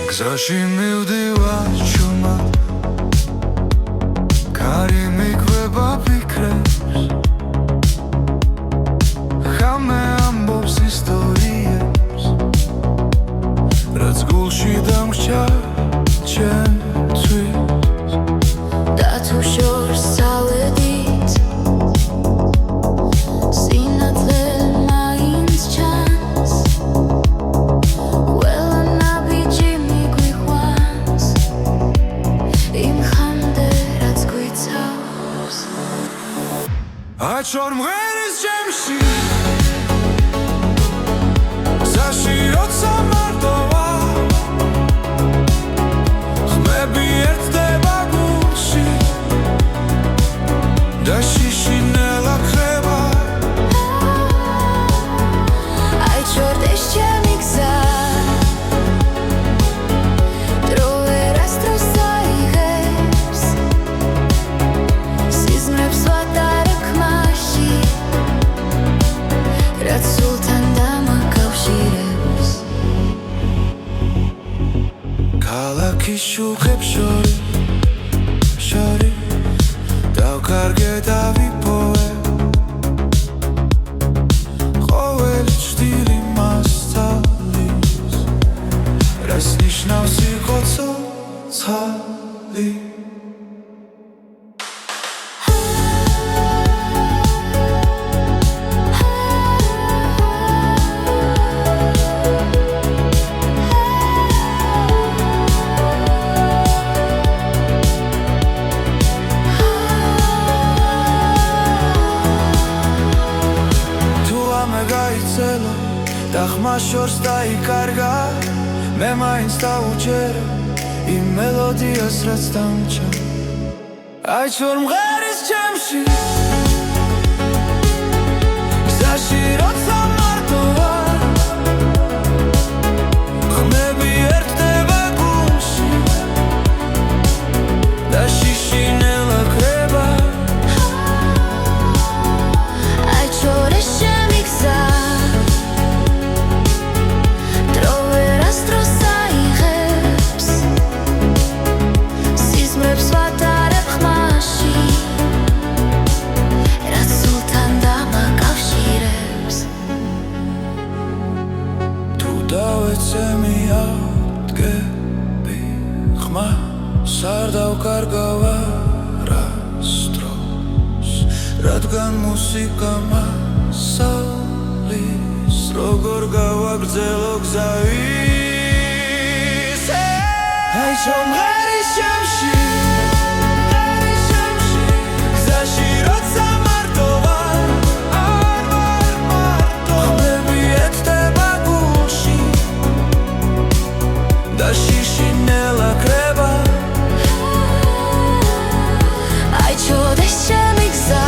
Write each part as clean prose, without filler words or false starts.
გზაში მივდივარ ჩუმად კარი მიგვება ფიქრებს ხამე ამბობს ისტორიებს რაც გულში დამრჩა ჩემთვის და თუ შორს წავედით სინათლე მაინც ჩანს ყველა ნაბიჯი მიგვიყვანს იმ ხამდე რაც გვიცავს აჩვარ მღერის ჩემში გზაში როცა მარტო ვარ ხმები ერთდება გულში და შიშინელა ხრება აიჩვენდეს ჩემი გზა დრო ვერასდროს აიღებს სიზმრებს ვატარებ ხმაში რაც სულთან დამაკავშირებს ქალაქის შუქებს შორის დავკარგე და ვიპოვე ყოველი ჭრილი მასწავლის რას ნიშნავს იყო ცოცხალი და ხმა შორს დაიკარგა მე მაინც დავუჯერე იმ მელოდიას რაც დამჭა აიჩვენ მღერის ჩემში გზაში როცა მარტო ვარ ხმები ერთდება გულში და შიშინელა ხრება აიჩვენდეს ჩემი გზა არ დავკარგავ არასდროს რადგან მუსიკა მასალის როგორ გავაგრძელო გზა ისე აიჩვენ მღერის ჩემში გზაში როცა მარტო ვარ ხმები ერთდება გულში და შიშინელა ხრება აიჩვენდეს ჩემი გზა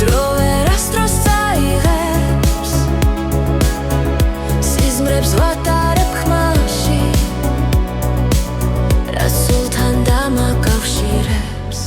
დრო ვერასდროს აიღებს სიზმრებს ვატარებ ხმაში რაც სულთან დამაკავშირებს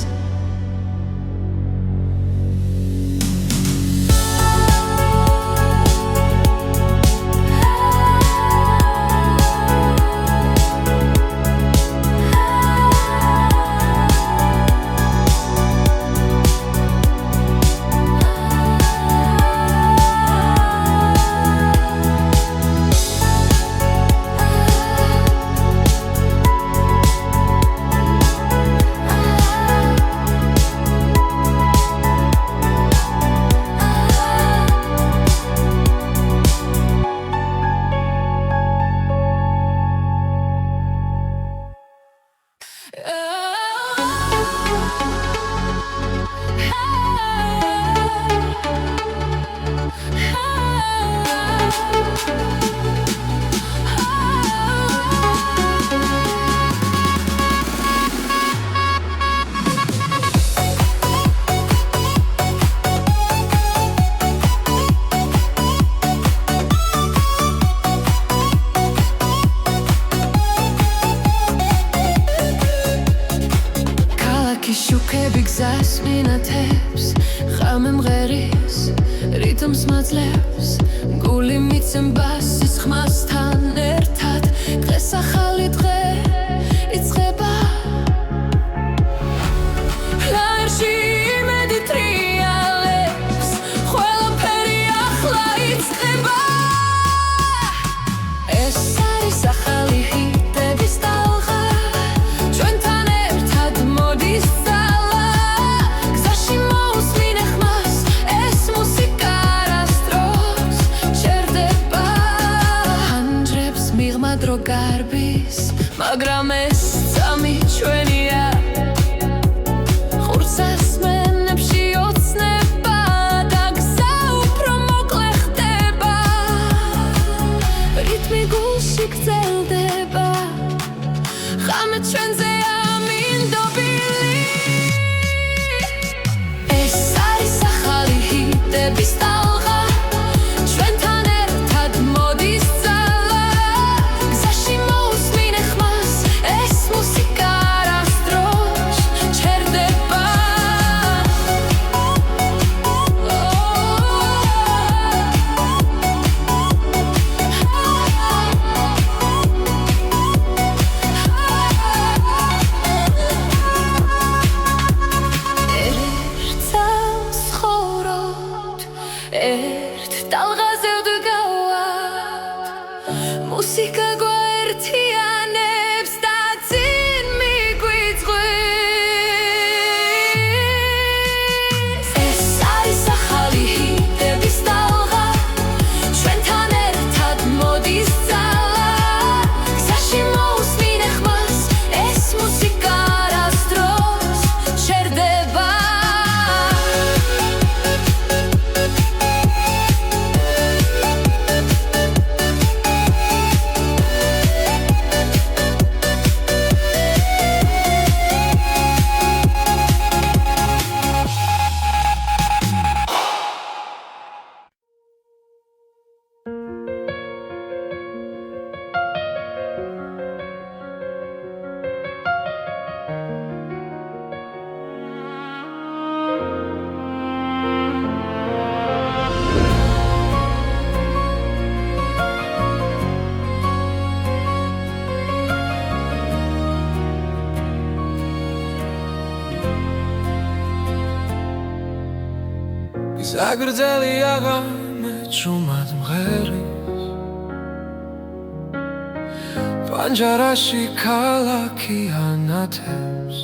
გზას მინათებს ხამე მღერის რიტმს მაძლევს გული მიცემბას სისხმასთან ერთად დღეს ახალი დღე იწყება ლაერში იმედი ტრიალებს ყველაფერი ახლა იწყება ეს არის ახალი ჰიტების ტალღა ჩვენთან ერთად მოდის ძალა გზაში მოусმინე ხმას ეს მუსიკა არასდროს ჩერდება ანდრებს მიღმა დრო გარბის მაგრამ ეს წამი ჩვენია ხურცას მენებში ოცნება და გზა უფრო მოკლე ხდება რითმი გულში გრძელდება ხამე ჩვენზეა მინდობილი ეს არის ახალი ჰიტების ტალღა ჩვენთან ერთად მოდის ძალა გზაში მოусმინე ხმას ეს მუსიკა არასდროს ჩერდება ერთს ხოროთ ერთ ტალღაზე ვდგავართ მუსიკა გვაერთიანებს და წინ მიგვიწვევს ეს არის ახალი ჰიტების ტალღა ჩვენთან ერთად მოდის ძალა გზაში მოусმინე ხმას ეს მუსიკა არასდროს ჩერდება ზაგრძელი აღამე ჭუმად მღერის პანჯარაში ქალაქი ანათებს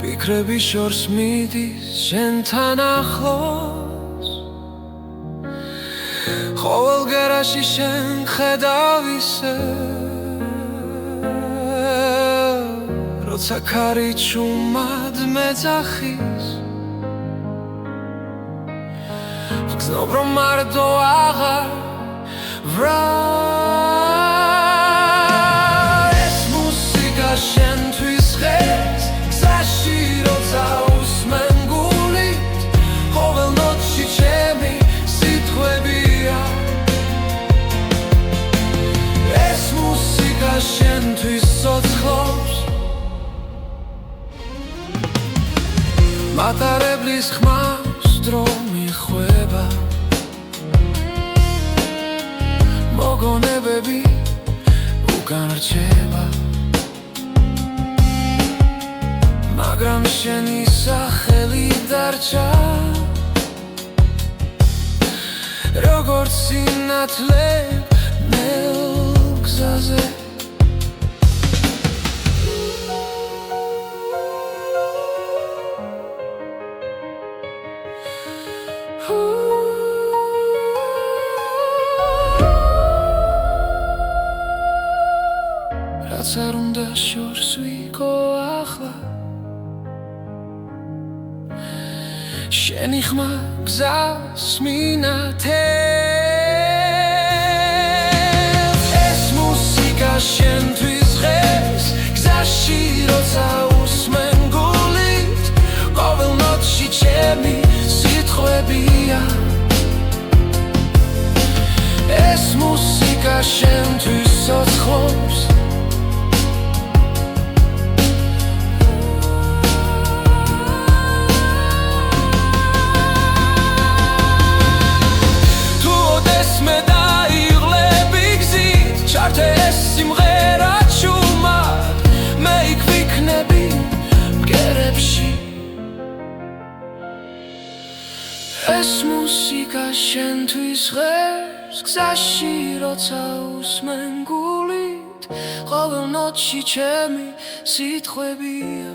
ფიქრები შორს მიდის შენთან ახლოს ყოველ გერაში შენ ხედავ ისე როცა ქარი ჭუმად მეძახის ვგზნობ რომ მარტო აღარ ვრალ ეს მუსიკა შენთვის ხეს გზაში როცა უსმენ გულით ყოველ ნოტში ჩემი სიტყვებია ეს მუსიკა შენთვის ცოცხლობს მატარებლის ხმავს დრო მიხვება მოგონებები უკან რჩება მაგრამ შენი სახელი დარჩა როგორც სინათლე ნელ გზაზე რაც არ უნდა შორს ვიგო ახლა შენი ხმა გზას მინათებს ეს მუსიკა შენთვის ხეს გზაში როცა უსმენ გულით ყოველ ნოტში ჩემი სიტყვებია ეს მუსიკა შენთვის ცოცხლობს მუსიკა შენთვის ღერს გზაში როცა უსმენ გულით ყოველ ნოტში ჩემი სიტყვებია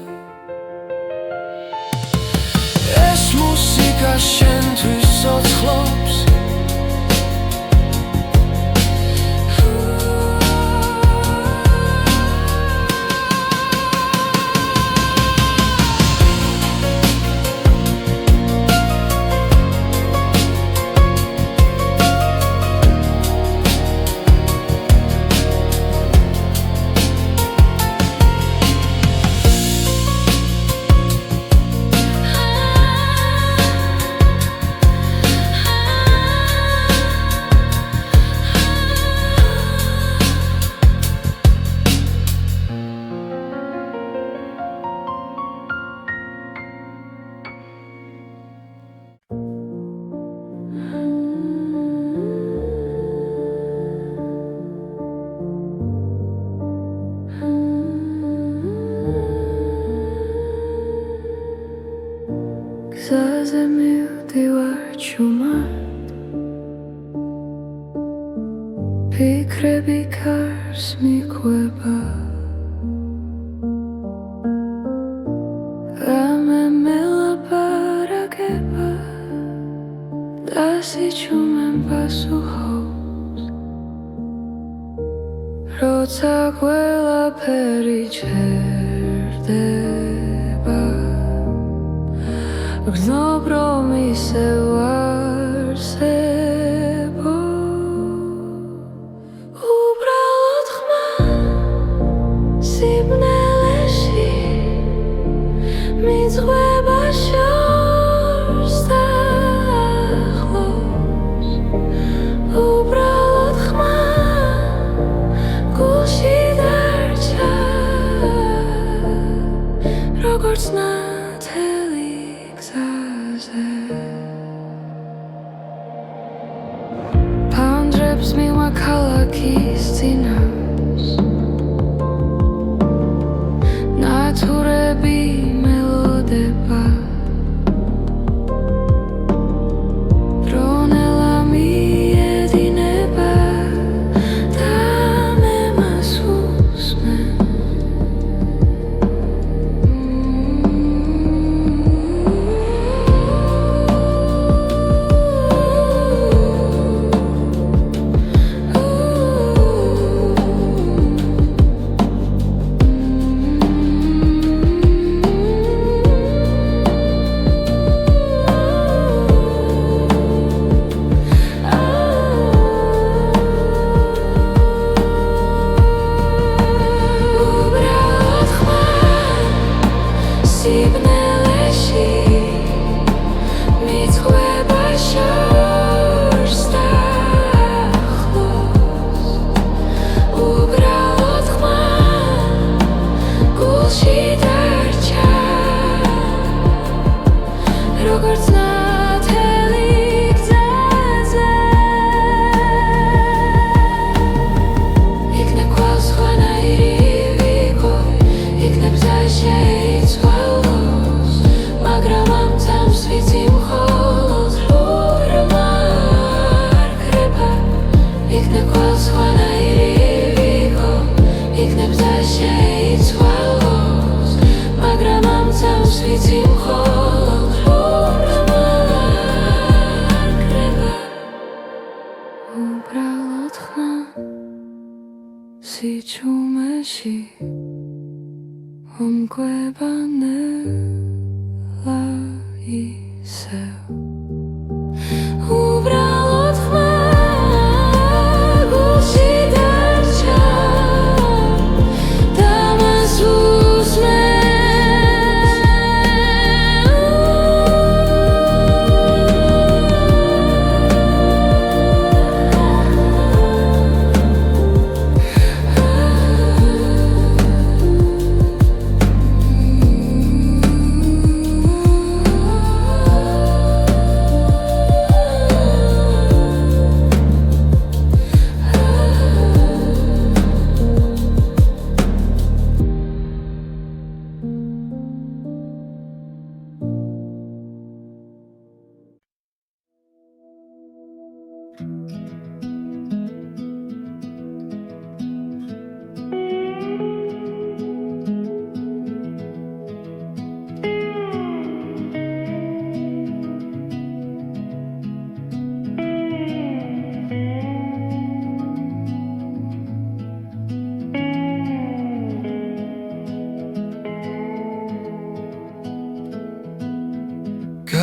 ეს მუსიკა შენთვის ცოცხლობს გზაზე მივდივარ ჩუმად ფიქრები კარს მიყვება რამე მელაპარაკება და სიჩუმემ პასუხობს როცა ყველაფერი ჩერდება გრძნობ რომ ისევ არსებო უბრალოდ ხმა სიბნელეში მიძღვება შორს და ახლოს უბრალოდ ხმა გულში დარჩა როგორც ნათელი ფანჯრებს მივა ქალაქის წინავს ნათურები მელოდება დრონელა მიედინება და მე მას უსმენ უბრალოდ ხმა სიჩუმეში ომკვება ნელა ისევ უბრალოდ ხმა გულში დარჩა და მას უსმენ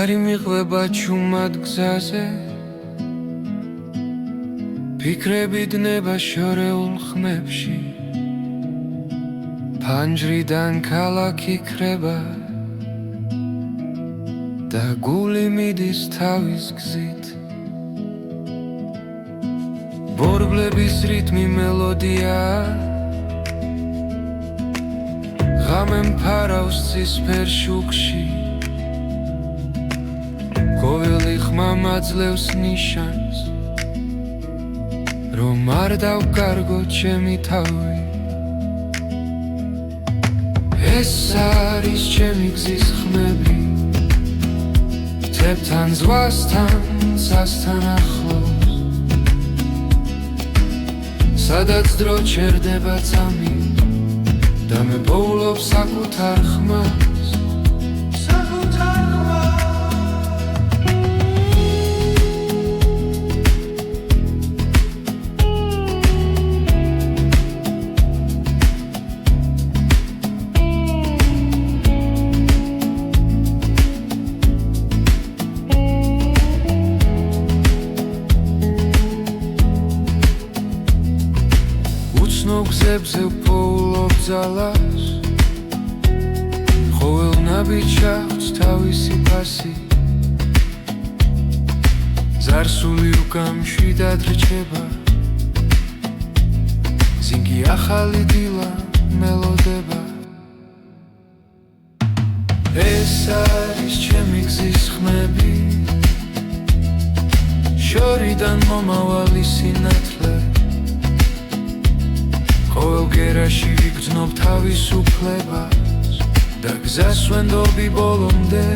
გარი მიყვება ჩუმად გზაზე ფიქრები დნება შორეულ ხმებში ფანჯრიდან ქალაქი ქრება და გული მიდის თავის გზით ბორბლების რიტმი მელოდია ღამე მფარავს ცისფერ შუქში ყოველი ხმა მაძლევს ნიშანს რომ არ დავკარგო ჩემი თავი ეს არის ჩემი გზის ხმები თებთან ზღვასთან სასთან ახლოს სადაც დრო ჩერდება წამი და მე პოულობ საკუთარ ხმას გზებზე ვპოულობ ძალას ყოველ ნაბიჯს აქვს თავისი ფასი ზარსული უკამშვიდად რჩება ზინგი ახალი დილა მელოდება ეს არის ჩემი გზის ხმები შორიდან მომავალი სინათლე ყოველ გერაში ვიგრძნობ თავისუფლებას და გზას ვენდობი ბოლომდე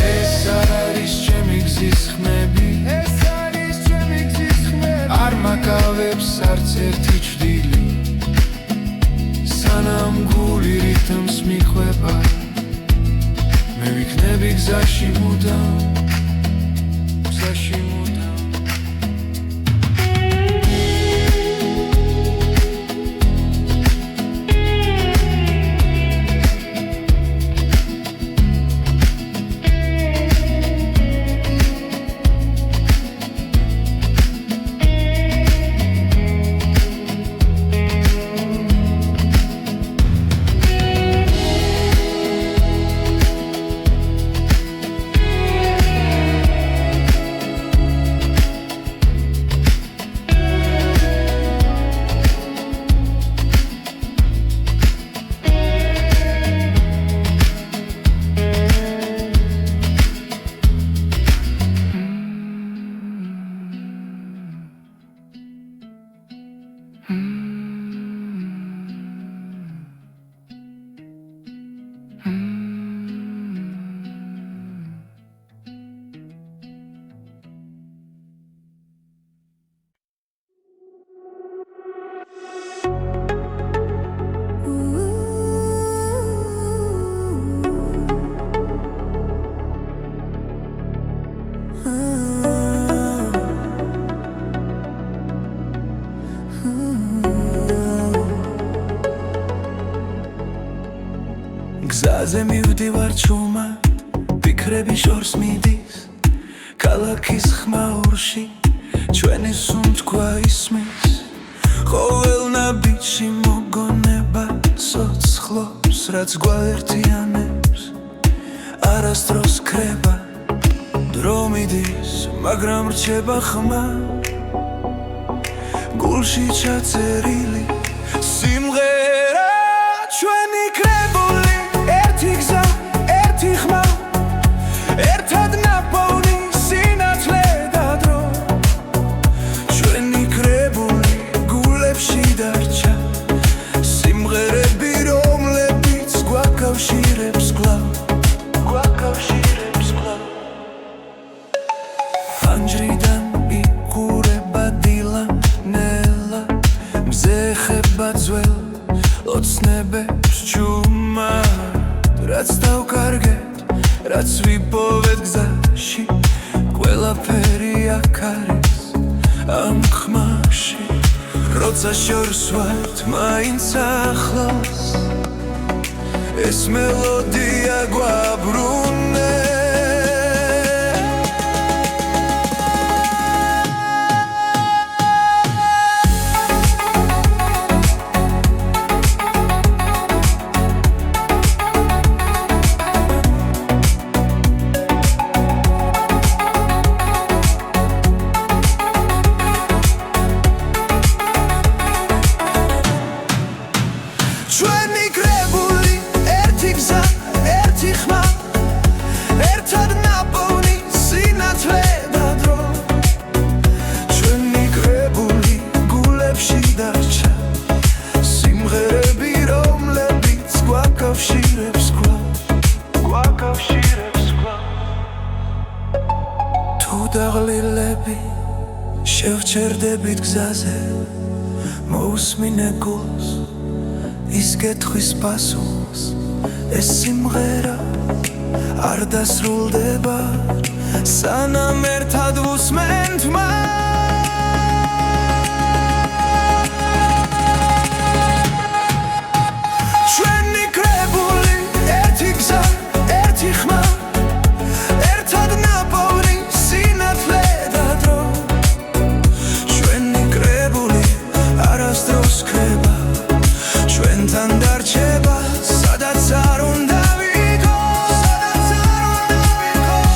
ეს არის ჩემი გზის ხმები არ მაკავებს არც ერთი ჭრილი სანამ გული რითმს მიხვება მე ვიქნები გზაში მუდამ გზაზე მივდივარ ჩუმად ფიქრები შორს მიდის ქალაქის ხმაურში ჩვენი სუნთქვა ისმის ყოველ ნაბიჯში მოგონება სოცხლობს რაც გვაერთიანებს არასდროს ქრება დრო მიდის მაგრამ რჩება ხმა გულში ჩაწერილი სიმღერა ჩვენი კრებული ერთი გზა ერთი ხმა ერთად ნაპოვნი სინათლე და დრო ჩვენი კრებული გულებში დარჩა სიმღერები რომლებიც გვაკავშირებს კვლავ რაც ვიპოვეთ გზაში ყველაფერი აქ არის ამ ხმაში როცა შორს ვართ მაინც ახლოს ეს მელოდია გვაბრუნე ჩვენი კრებული ერთი გზა ერთი ხმა ერთად ნაპოვნი სინათლე და დრო ჩვენი კრებული გულებში დარჩა სიმღერები რომლებიც გვაკავშირებს თუ დაღლილები შევჩერდებით გზაზე მოусმინე გულს ის გეთხვის პასუხს ეს სიმღერა არ დასრულდება სანამ ერთად ვუსმენთ ჩვენი კრებული ერთი გზა ერთი ხმა ერთად ნაპოვნი სინათლე და დრო ჩვენი კრებული არასდროს ქრება ჩვენთან დარჩება სადაც არ უნდა ვიყო სადაც არ უნდა ვიყო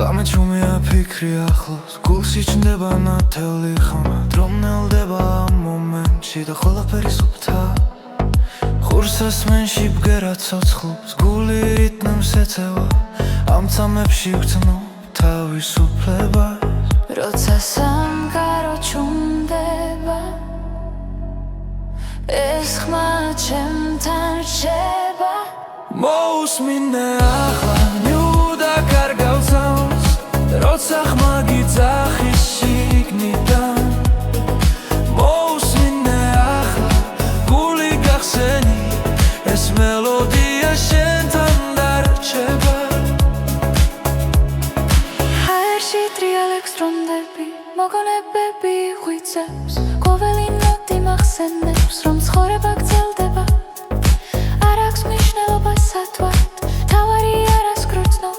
ღამე ჩუმია ფიქრი ახლოს გულში ჩნდება ნათელი ხმა დრო მნელდება ამ მომენტში და ყველაფერი სუფთა ხურსას მენში ბგერა ცოცხლობს გული რიტმს ეწევა ამ წამებში ვგრძნობ თავისუფლებას როცა სამყარო ჩუმდება ეს ხმა ჩემთან რჩება მოусმინე ახლა ნიუდა კარგავსავს როცა ხმა გიძახის შიგნიდან მოусმინე ახლა გული გახსენი ეს მელოდია შენთან დარჩება ჰაერში ტრიალებს დრონდები მოგონებები ღვიძლებს ყოველი ნოტი მახსენებს რომ ცხოვრება გრძელდება არ აქვს მნიშვნელობა სათვალთ თავარი არას გრძნობ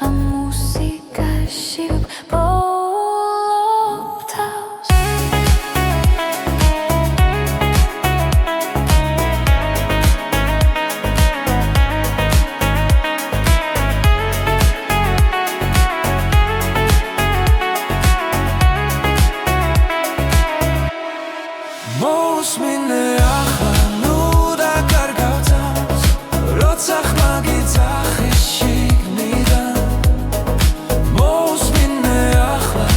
ამ მუსიკაში ვბოლობ თავს მოусმინე ახლა ნუდა კარგავსავს როცა ხმა გიძახის შიგნიდან მოусმინე ახლა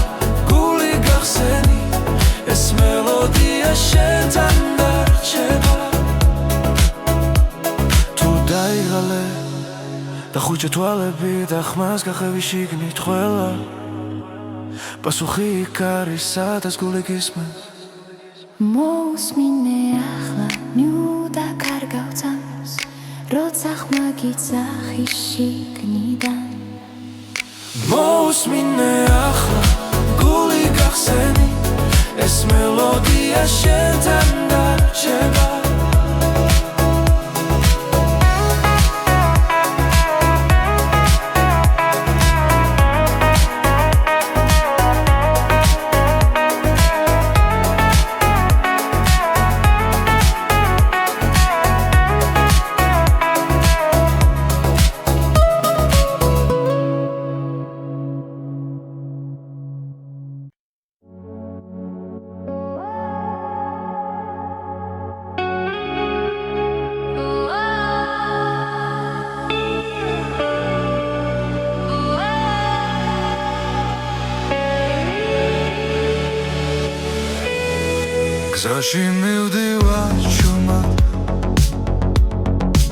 გული გახსენი ეს მელოდია შენთან დარჩება თუ დაიღალე და ხუჭე თვალები და ხმას გახევი შიგნით ყველა პასუხი იქ არის სადაც გული გისმენს მოусმინე ახლა ნიუდა კარგავსავს როცა ხმა გიძახის შიგნიდან მოусმინე ახლა გული გახსენი ეს მელოდია შენთან დარჩება გზაში მივდივარ ჩუმად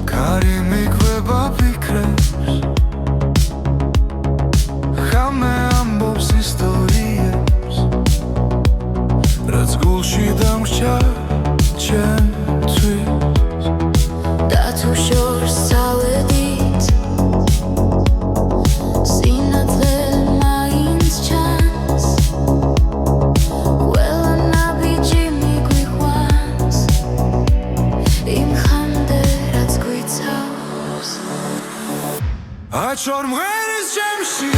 კარი მიკვება ფიქრებს ხამე ამბობს ისტორიებს რაც გულში დამრჩა ჩემთვის და თუ შორს წავედით სინათლე მაინც ჩანს ყველა ნაბიჯი მიგვიყვანს იმ ხამდე რაც გვიცავს აჩვარ მღერის ჩემში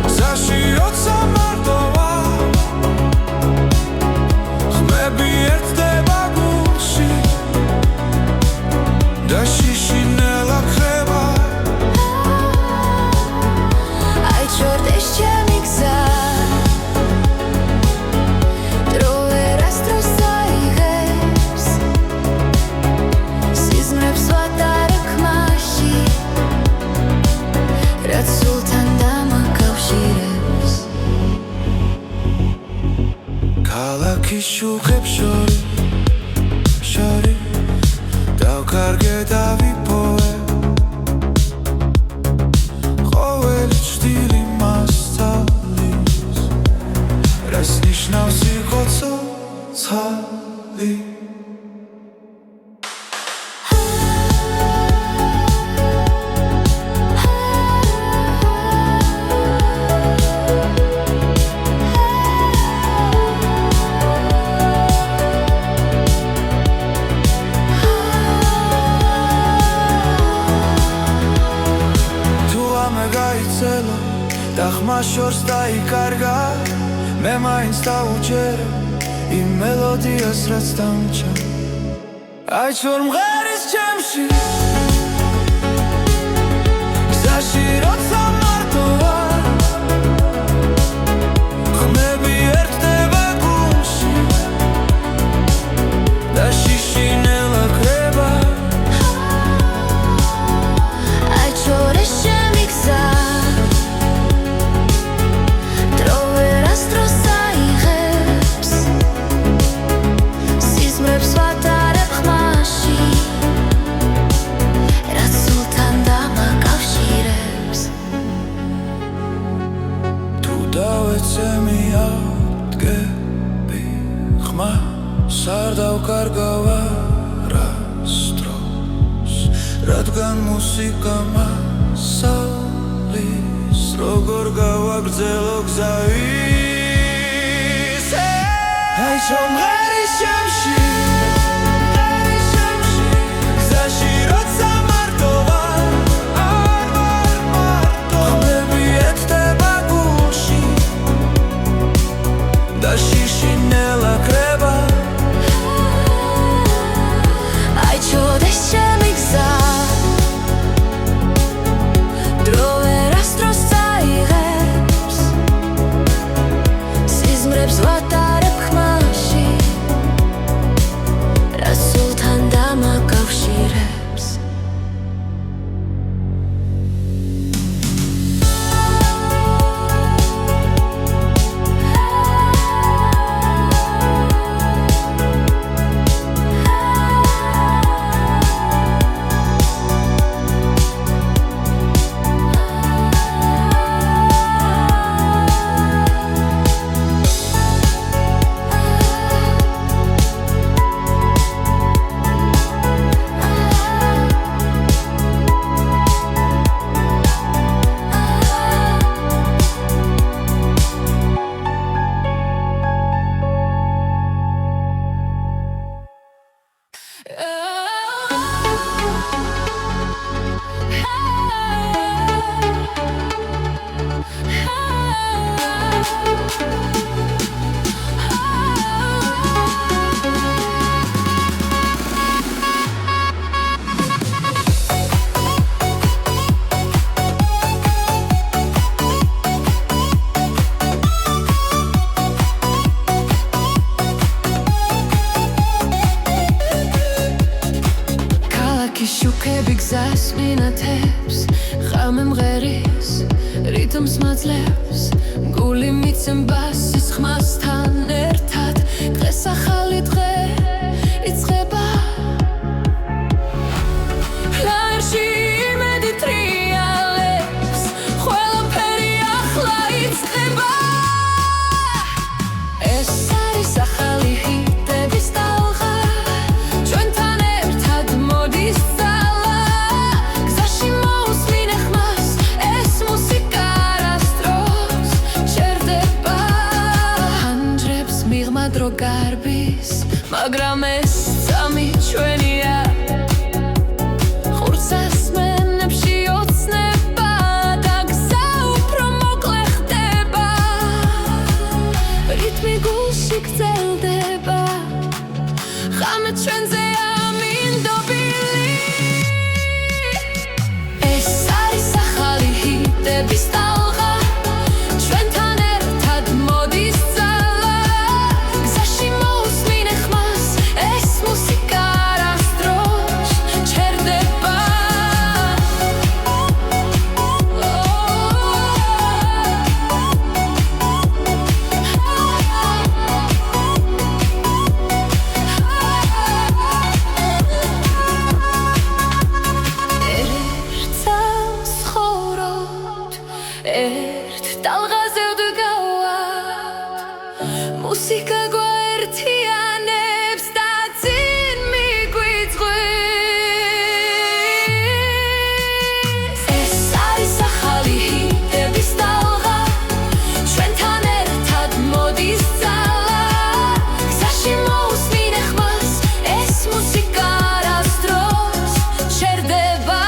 გზაში როცა მარტოა ხმები ერთდება გულში და შიშინელა ხება აიჩვენდეს ჩემი გზა დრო ვერასდროს აიღებს სიზმრებს ვატარებ ხმაში რაც სულთან დამაკავშირებს ქალაქის შუხებს შორის დავკარგე და ვიპოვე ყოველი ჭრილი მასწავლის რას ნიშნავს იყო ცოცხალი და ხმა შორს დაიკარგა მე მაინც დავუჯერე იმ მელოდიას რაც დამჭა აიჩვარ მღერის ჩემში გზაში როცა მარტოა ხმები ერთდება გულში და შიშინელა ხება აიჩვენდეს ჩემი გზა არ დავკარგავ არასდროს რადგან მუსიკა მასალის როგორ გავაგრძელო გზა ისე აიჩვარ მღერის ჩემში გზაში როცა მარტოა არ ვარ მარტო ხმები ერთდება გულში და შიშინელა ხება აიჩვენდეს ჩემი გზა დრო ვერასდროს აიღებს სიზმრებს ვატარებ ხმაში შუქები გზას მინათებს ხამე მღერის რითმს მაძლევს გული მიცემბას სისხმასთან ერთად დღეს ახალი დღე იწყება ლაერში იმედი ტრიალებს ყველაფერი ახლა იწყება ეს არის ახალი ჰიტების ტალღა ჩვენთან ერთად მოდის ძალა გზაში მოусმინე ხმას ეს მუსიკა არასდროს ჩერდება ჰანჯრებს მიღმა დრო გარბის მაგრამ ეს წამი ჩვენია ხურცას მენებში ოცნება და გზა უფრო მოკლე ხდება რითმი გულში გრძელდება ხამე ჩვენზეა მინდობილი ეს არის ახალი ჰიტების ტალღა ჩვენთან ერთად მოდის ძალა გზაში მოусმინე ხმას ეს მუსიკა არასდროს ჩერდება ერთ ტალღაზე ვდგავართ მუსიკა გვაერთიანებს და წინ მიგვიწვევს ეს არის ახალი ჰიტების ტალღა ჩვენთან ერთად მოდის ძალა გზაში მოусმინე ხმას ეს მუსიკა არასდროს ჩერდება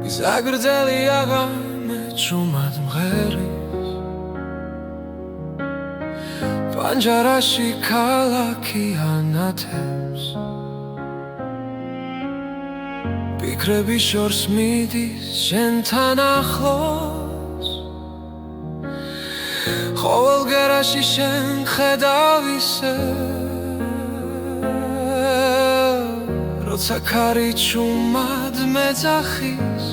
გზაგრძელი აღამე ჭუმად მღერის პანჯარაში ქალაქი ანათებს ფიქრები შორს მიდის შენთან ახლოს ყოველ გერაში შენ ხედავ ისე როცა ქარი ჭუმად მეძახის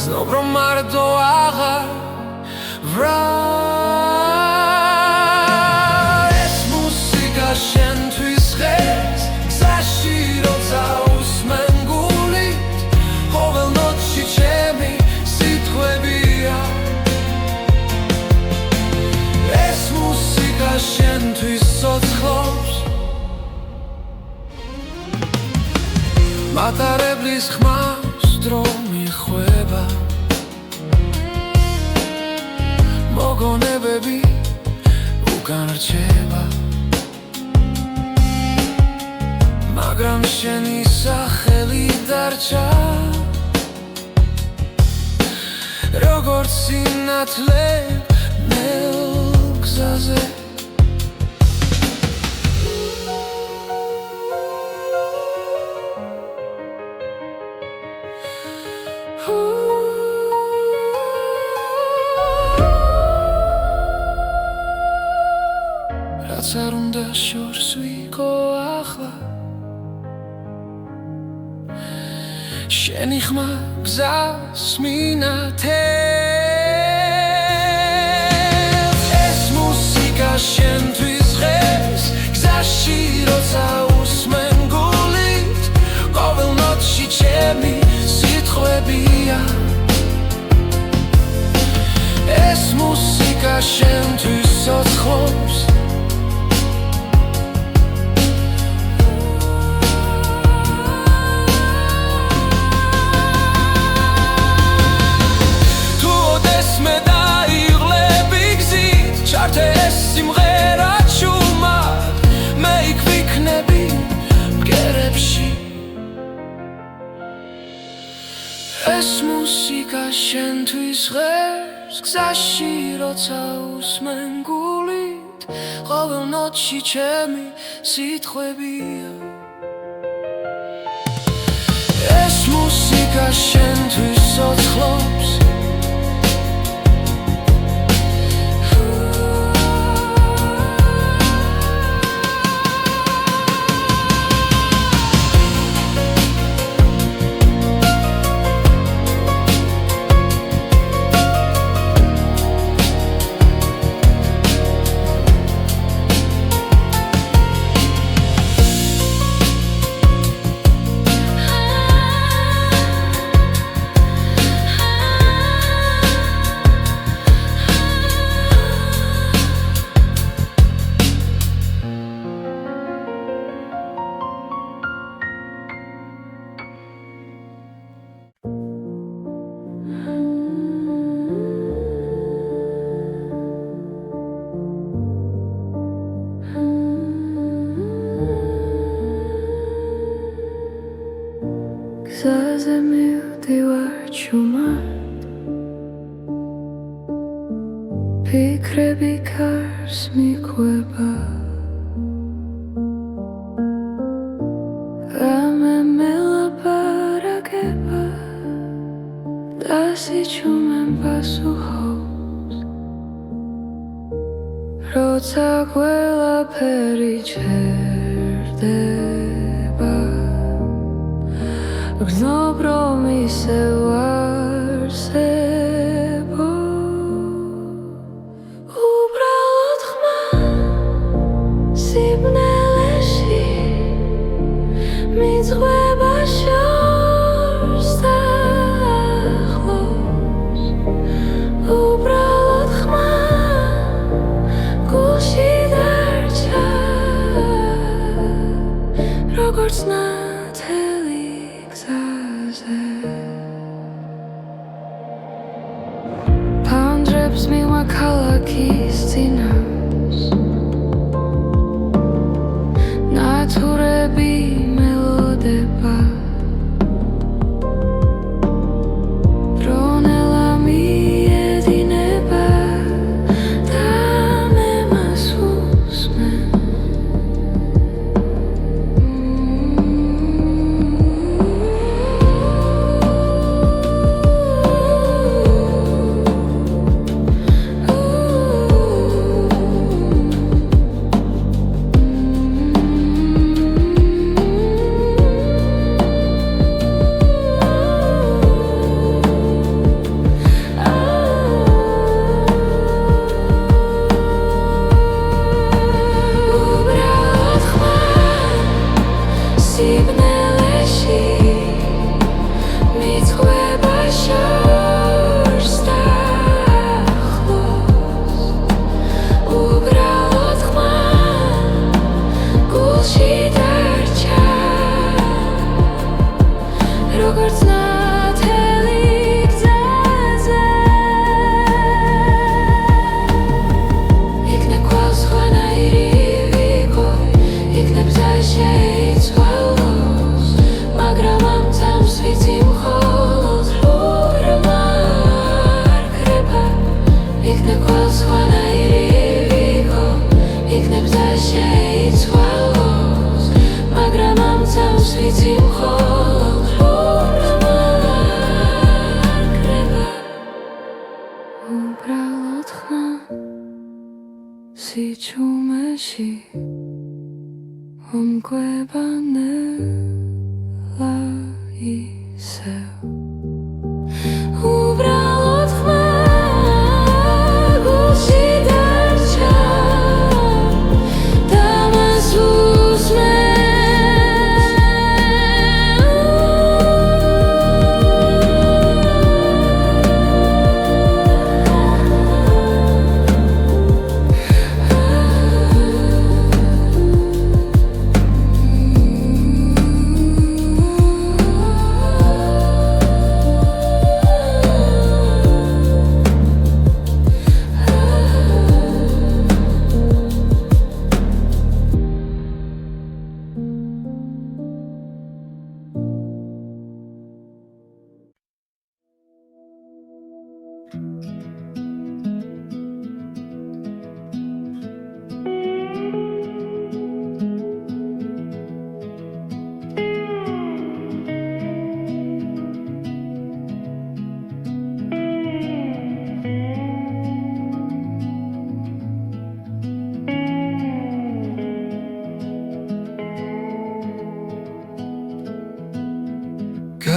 გრძნობ რომ მარტო აღარ ვრა ეს მუსიკა შენთვის ხეს გზაში როცა უსმენ გულით ყოველ ნოტში ჩემი სიტყვებია ეს მუსიკა შენთვის ცოცხლობს მატარებლის ხმას დრო მიხვება მოგონებები უკან რჩება მაგრამ შენი სახელი დარჩა როგორც სინათლე ნელ გზაზე რაც არ უნდა შორს ვიყო ახლა შენი ხმა გზას მინათებს ეს მუსიკა შენთვის ხეს გზაში როცა უსმენ გულით ყოველ ნოტში ჩემი სიტყვებია ეს მუსიკა შენთვის ცოცხლობს მუსიკა შენთვის ღერს გზაში როცა უსმენ გულით ყოველ ნოტში ჩემი სიტყვებია ეს მუსიკა შენთვის ცოცხლობს გზაზე მივდივარ ჩუმად ფიქრები კარს მიყვება გამემელაპარაკება და სიჩუმემ პასუხობს როცა ყველაფერი ჩერდება გრძნობ რომ ისევ არსებო უბრალოდ ხმა სიბნელეში მიძღვება შორს და ახლოს უბრალოდ ხმა გულში დარჩა როგორც Pandreps miwa ქალაქის წინავს ნათურები მელოდება დრონელა მიედინება და მე მას უსმენ სიჩუმეში ომკვება ნელა ისევ უბრალოდ ხმა გულში დარჩა და მას უსმენ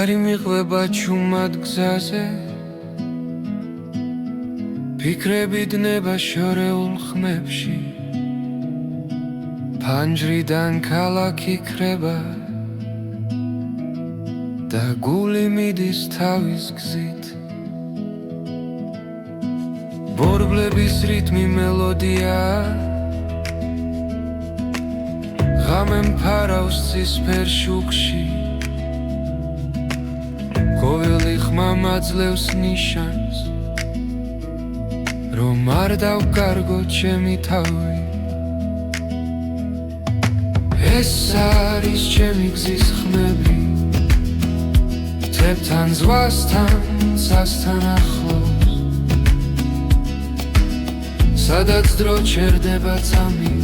ჯარი მიყვება ჩუმად გზაზე ფიქრები დნება შორეულ ხმებში ფანჯრიდან ქალაქი ქრება და გული მიდის თავის გზით ბორბლების რიტმი მელოდია ღამე მფარავს ცისფერ შუქში ყოველი ხმა მაძლევს ნიშანს რომ არ დავკარგო ჩემი თავი ეს არის ჩემი გზის ხმები თებთან ზღვასთან სასთან ახლოს სადაც დრო ჩერდება წამი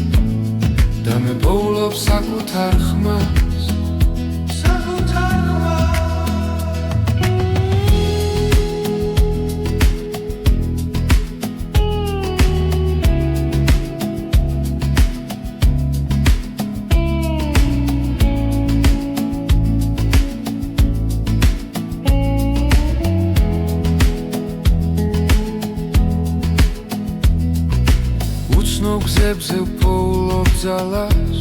და მე პოულობ საკუთარ ხმას გზებზე ვპოულობ ძალას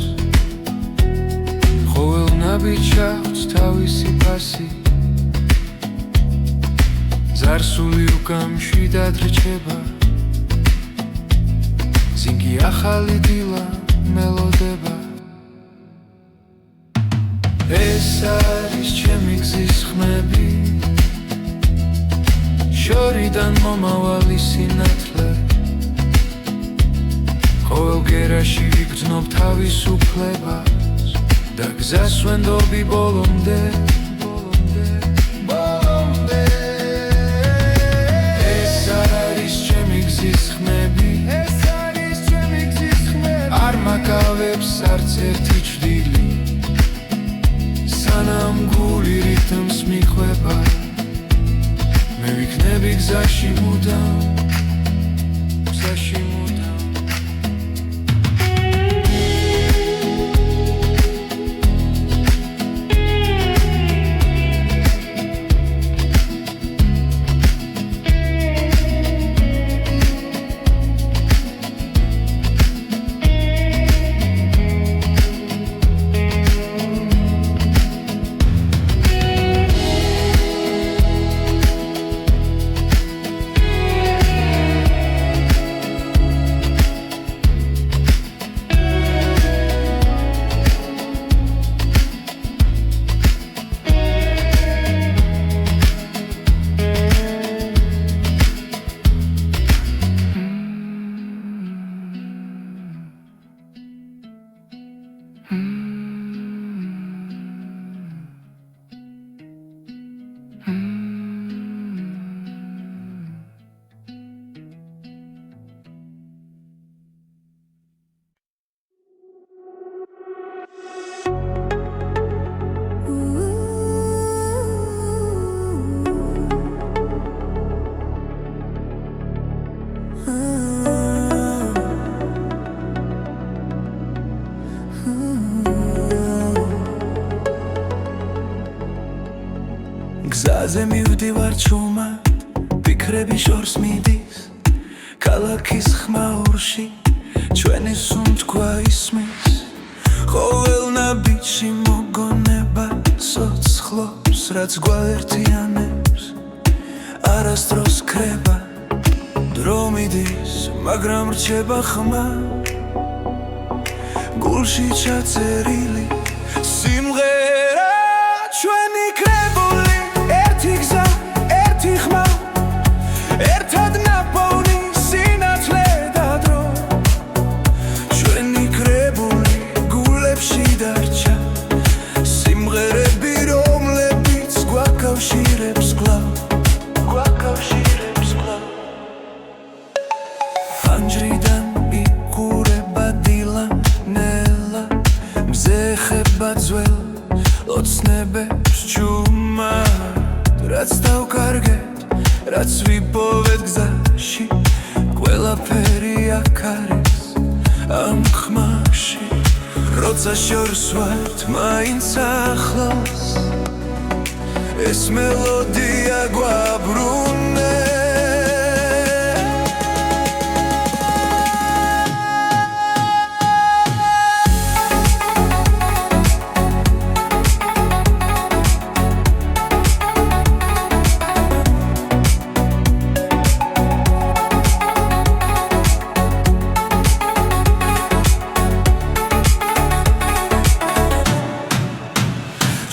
ყოველ ნაბიჯს აქვს თავისი ფასი ზარსული უკან მშვიდად რჩება ზინგი ახალი დილა მელოდება ეს არის ჩემი გზის ხმები შორიდან მომავალი სინათლე ყოველ გერაში ვიგრძნობ თავისუფლებას და გზას ვენდობი ბოლომდე ეს არის ჩემი გზის ხმები არ მაკავებს არც ერთი ჭრილი სანამ გული რიტმს მიყვება მე ვიქნები გზაში მუდამ გზაზე მივდივარ ჩუმად ფიქრები შორს მიდის ქალაქის ხმაურში ჩვენი სუნთქვა ისმის ყოველ ნაბიჯში მოგონება სოცხლობს რაც გვაერთიანებს არასდროს ქრება დრო მიდის მაგრამ რჩება ხმა გულში ჩაწერილი სიმღერა ჩვენი კრებული ერთი გზა ერთი ხმა ერთად ნაპოვნი სინათლე და დრო ჩვენი კრებული გულებში დარჩა სიმღერები რომლებიც გვაკავშირებს კვლავ ფანჯრიდან იკურება დილა ნელა მზე ხება ძველ ოცნებებს ჩუმად რაც დავკარგეთ რაც ვიპოვეთ გზაში ყველაფერი აქ არის ამ ხმაში როცა შორს ვართ მაინც ახლოს ეს მელოდია გვაბრუნე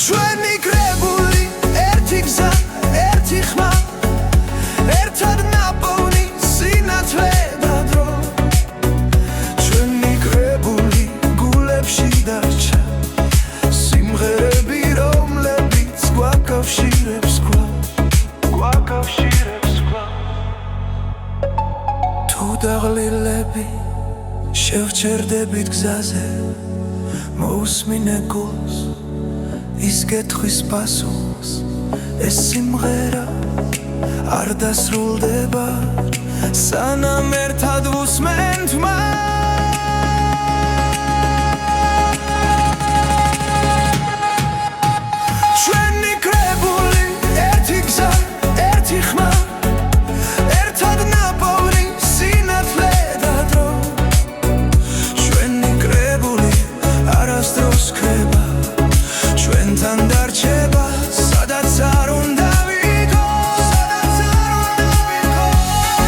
ჩვენი კრებული ერთი გზა ერთი ხმა ერთად ნაპოვნი სინათლე და დრო ჩვენი კრებული გულებში დარჩა სიმღერები რომლებიც გვაკავშირებს კვლავ თუ დაღლილები შევჩერდებით გზაზე მოусმინე გულს ის კითხვის პასუხს ეს სიმღერა არ დასრულდება სანამ ერთად ვუსმენთ ჩვენი კრებული ერთი გზა ერთი ხმა ერთად ნაპოვნი სინათლე და დრო ჩვენი კრებული არასდროს ქრება ჩვენთან დარჩება სადაც არ უნდა ვიქო სადაც არ უნდა ვიქო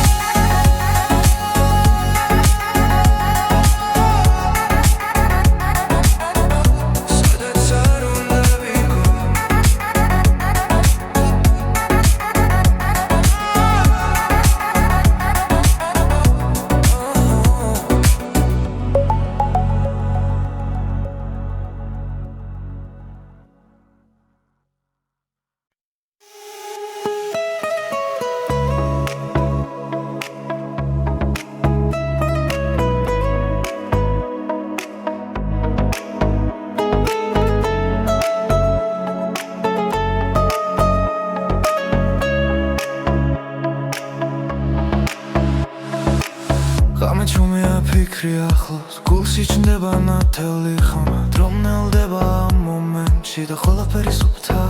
ღამე ჩუმია ფიქრი ახლოს გულში ჩნდება ნათელი ხმა დრო მნელდება ამ მომენტში და ყველაფერი სუფთა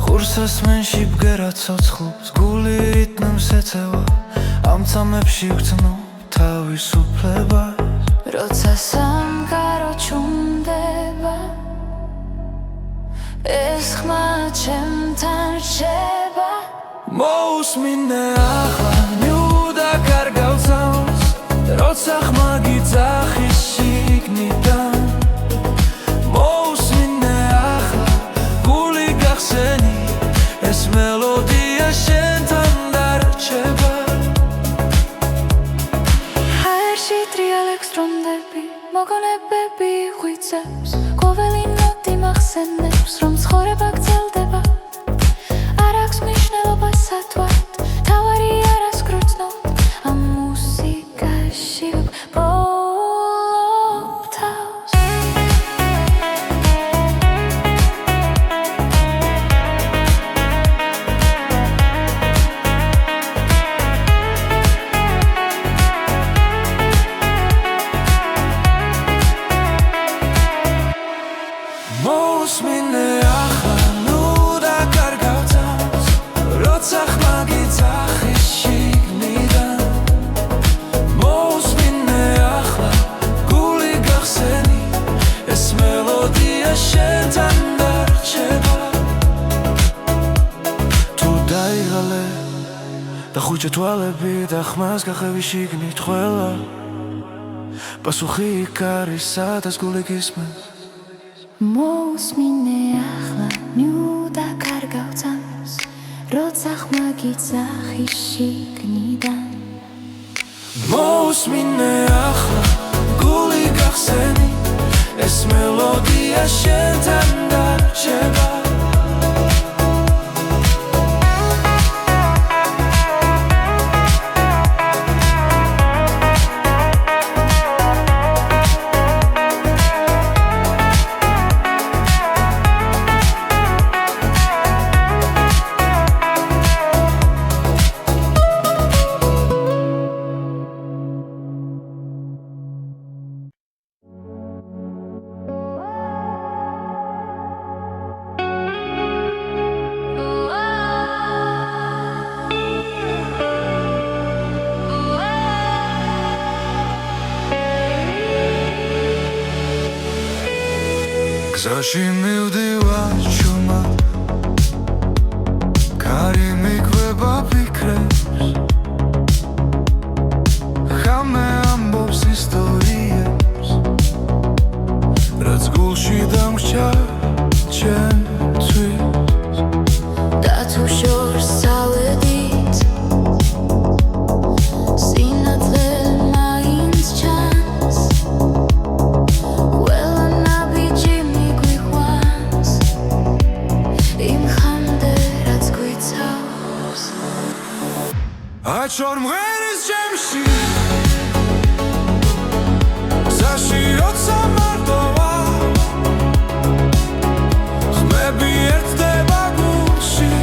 ხურსას მენში ბგერა ცოცხლობს გული რიტმს ეწევა ამ წამებში ვგრძნო თავისუფლებას როცა სამყარო ჩუმდება ეს ხმა ჩემთან რჩება მოусმინე ახლა ნიუდა კარგავცავს როცა ხმა გიძახის შიგნიდან მოусმინე ახლა გული გახსენი ეს მელოდია შენთან დარჩება ჰაერში ტრიალებს დრონდები მოგონებები ღვიძლებს ყოველი ნოტი მახსენებს რომ ცხოვრება გრძელდება არ აქვს მნიშვნელობა სათვალთ თავარი არას გრძნობ ამ მუსიკაში ვბოლობ თავს მოусმინე ახლა ნუდა კარგავცავს როცა ხმა გიძახის შიგნიდან მოусმინე ახლა გული გახსენი ეს მელოდია შენთან დარჩება თუ დაიღალე და ხუჭე თვალები და ხმას გახევი შიგნით ყველა პასუხი იქ არის სადაც გული გისმენს მოусმინე ახლა ნიუდა კარგავცავს როცა ხმა გიძახის შიგნიდან მოусმინე ახლა გული გახსენი ეს მელოდია შენთან დარჩება გზაში მივდივარ ჩუმად კარი მიგვება ფიქრებს ხამე ამბობს ისტორიებს რაც გულში დამრჩა ჩემთვის და თუ შორს წავედით სინათლე მაინც ჩანს ყველა ნაბიჯი მიგვიყვანს იმ ხამდე რაც გვიცავს აჩვენ მღერის ჩემში გზაში როცა მარტო ვარ ხმები ერთდება გულში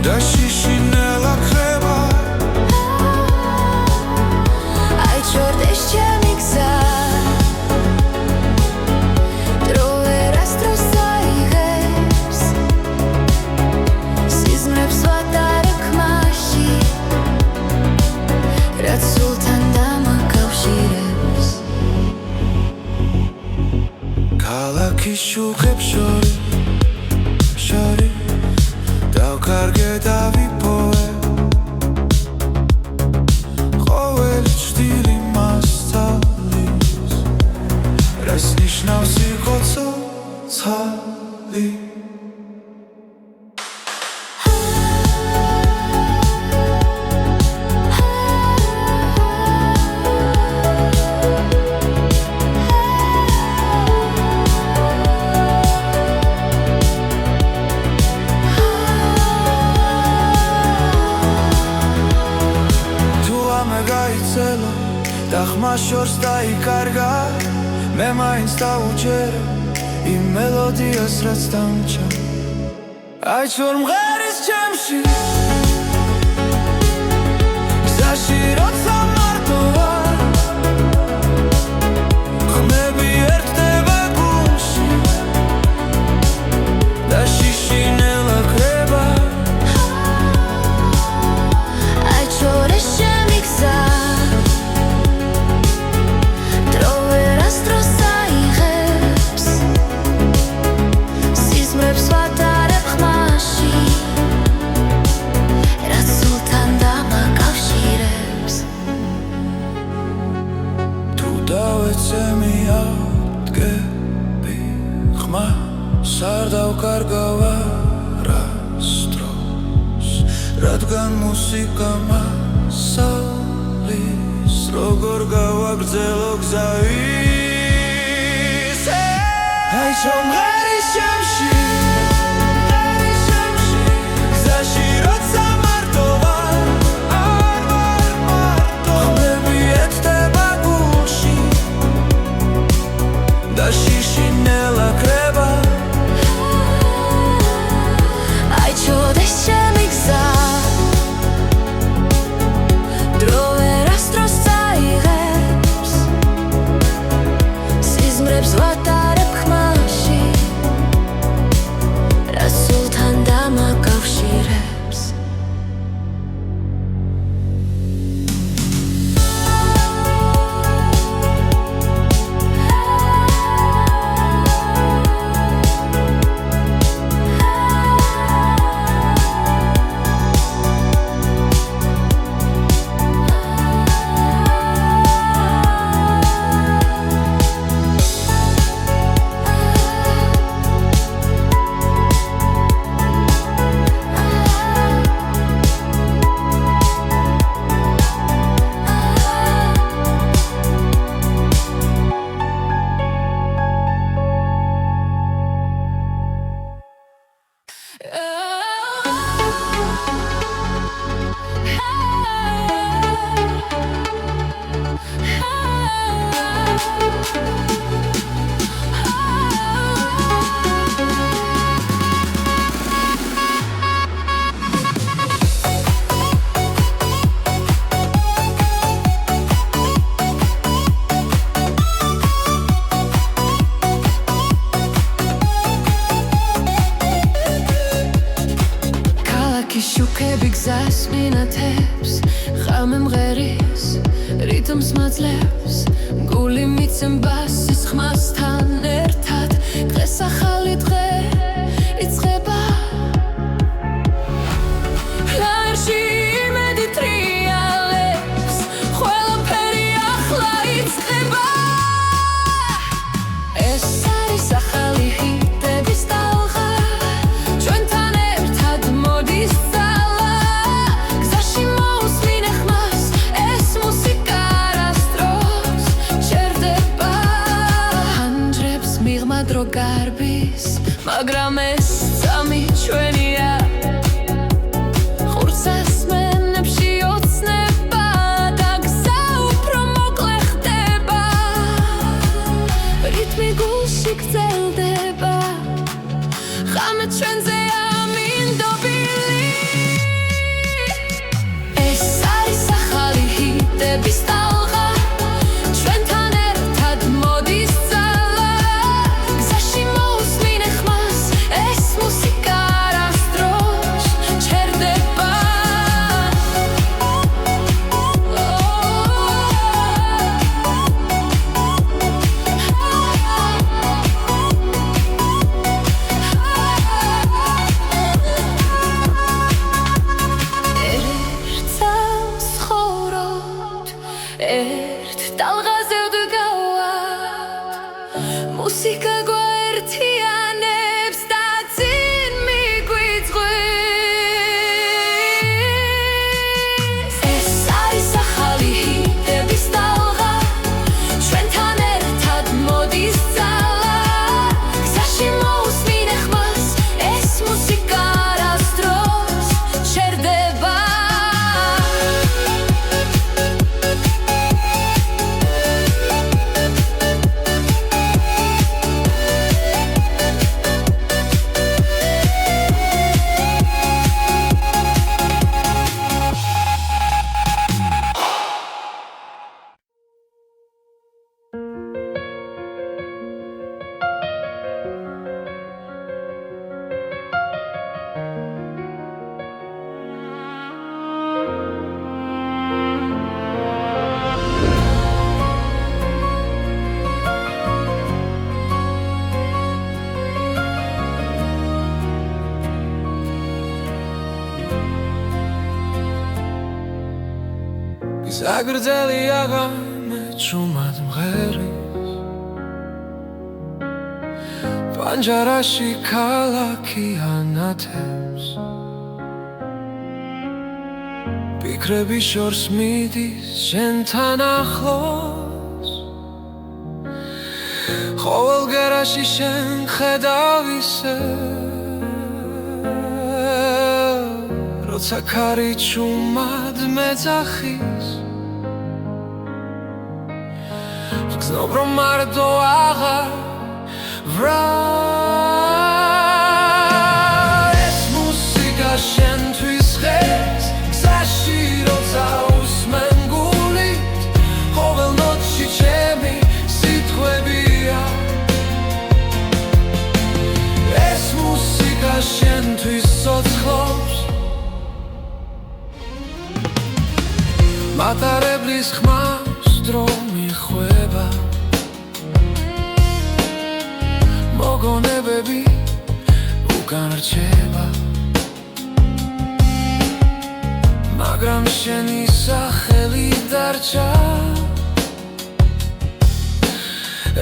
და შიშინელა ხება აიჩორდეს ჩემი გზა დრო ვერასდროს აიღებს სიზმრებს ვატარებ ხმაში რაც სულთან დამაკავშირებს ქალაქის შუქებს შორი დავკარგე და ვიპოვე ყოველი ჭდილი მასწავლის რას ნიშნავს იყო ცოცხალი და ხმა შორს დაიკარგა მე მაინც დავუჯერე იმ მელოდიას რაც დამჭა აიჩვენ მღერის ჩემში გზაში როცა მარტო ვარ ხმები ერთდება გულში და შიშინელა ხება აიჩორდეს ჩემი გზა არ დავკარგავ არასდროს რადგან მუსიკა მასალის როგორ გავაგრძელო გზა ისე აიჩვენ მღერის ჩემში გზაში როცა მარტო ვარ ხმები ერთდება გულში და შიშინელა ხება აიჩორდეს ჩემი გზა დრო ვერასდროს აიღებს სიზმრებს ვატარებ ხმაში რაც სულთან დამაკავშირებს შუქები გზას მინათებს ხამე მღერის რიტმს მაძლევს გული მიცემ ბასის ხმასთან დრო გარბის, მაგრამ ეს წამი ჩვენია. ხურს ასმენებში ოცნება და გზა უფრო მოკლე ხდება, რიტმი გულში გრძელდება, ღამე ჩვენზეა მინდობილი. ეს არის ახალი ჰიტების ტალღა, ჩვენთან ერთად მოდის ძალა, გზაში მოусმინე ხმას, ეს მუსიკა არასდროს ჩერდება. ერთ ტალღაზე ვდგავართ, მუსიკა გვაერთიანებს და წინ მიგვიწვევს. ეს არის ახალი ჰიტების ტალღა, ჩვენთან ერთად მოდის ძალა, გზაში მოусმინე ხმას, ეს მუსიკა არასდროს ჩერდება. გზაგრძელი აღამე ჭუმად მღერის, პანჯარაში ქალაქი ანათებს, ფიქრები შორს მიდის შენთან ახლოს, ყოველ გერაში შენ ხედავ ისე, როცა ქარი ჭუმად მეძახის, გრძნობ რომ მარტო აღარ ვრალ. ეს მუსიკა შენთვის ხეს, გზაში როცა უსმენ გულით, ყოველ ნოტში ჩემი სიტყვებია. ეს მუსიკა შენთვის ცოცხლობს, მატარებლის ხმას დრო მიხვება, მოგონებები უკან რჩება, მაგრამ შენი სახელი დარჩა,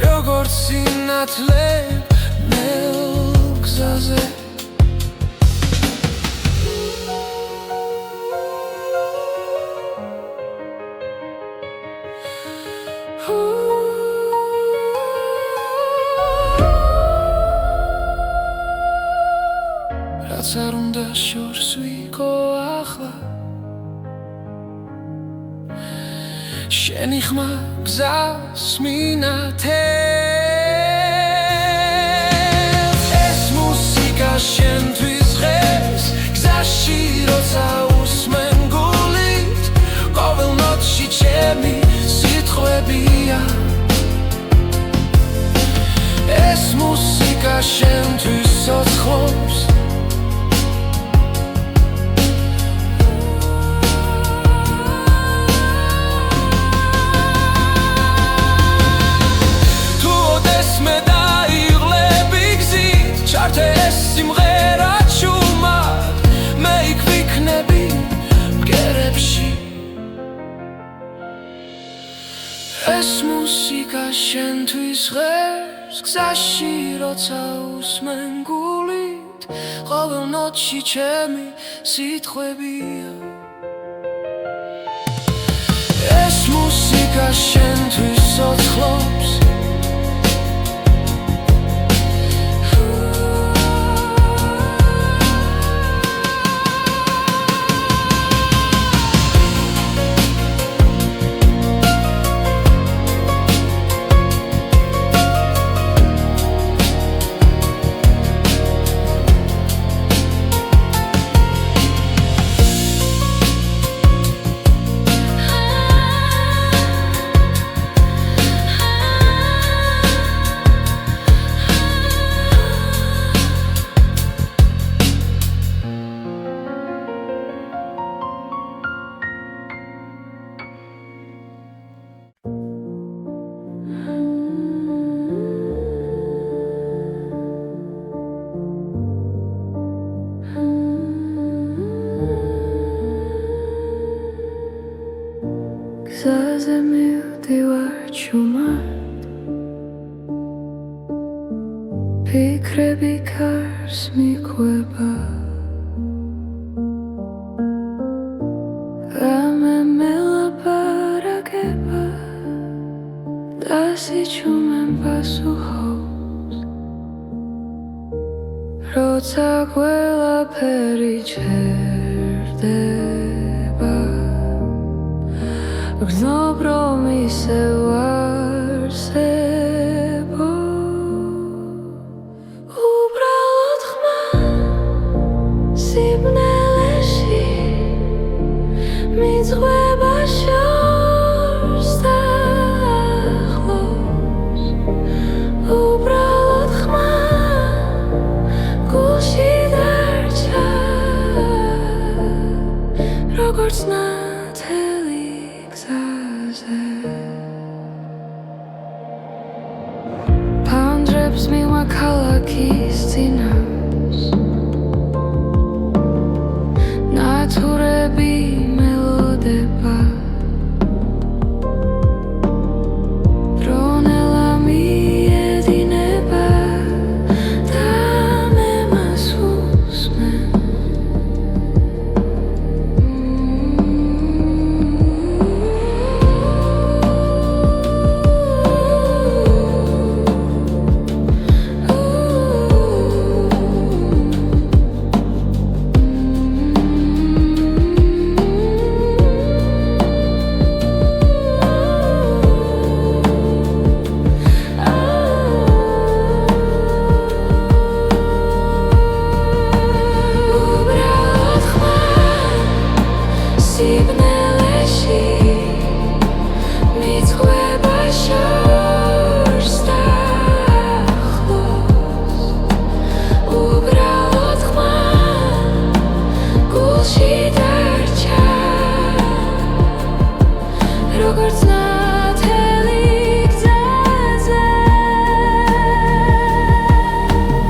როგორც სინათლე ნელ გზაზე. რაც არ უნდა შორს ვიყო ახლა, შენი ხმა გზას მინათებს. ეს მუსიკა შენთვის ხეს, გზაში როცა უსმენ გულით, ყოველ ნოტში ჩემი სიტყვებია. ეს მუსიკა შენთვის ცოცხლობს, ჩართე ეს სიმღერა ჭუმად, მე იქ ვიქნები ბგერებში. ეს მუსიკა შენთვის ღერს, გზაში როცა უსმენ გულით, ყოველ ნოტში ჩემი სიტყვებია. ეს მუსიკა შენთვის ცოცხლობს, ფიქრები კარს მიყვება გამემელაპარაკება და სიჩუმენ პასუხობს როცა ყველაფერი ჩერდება გრძნობ რომ ისევ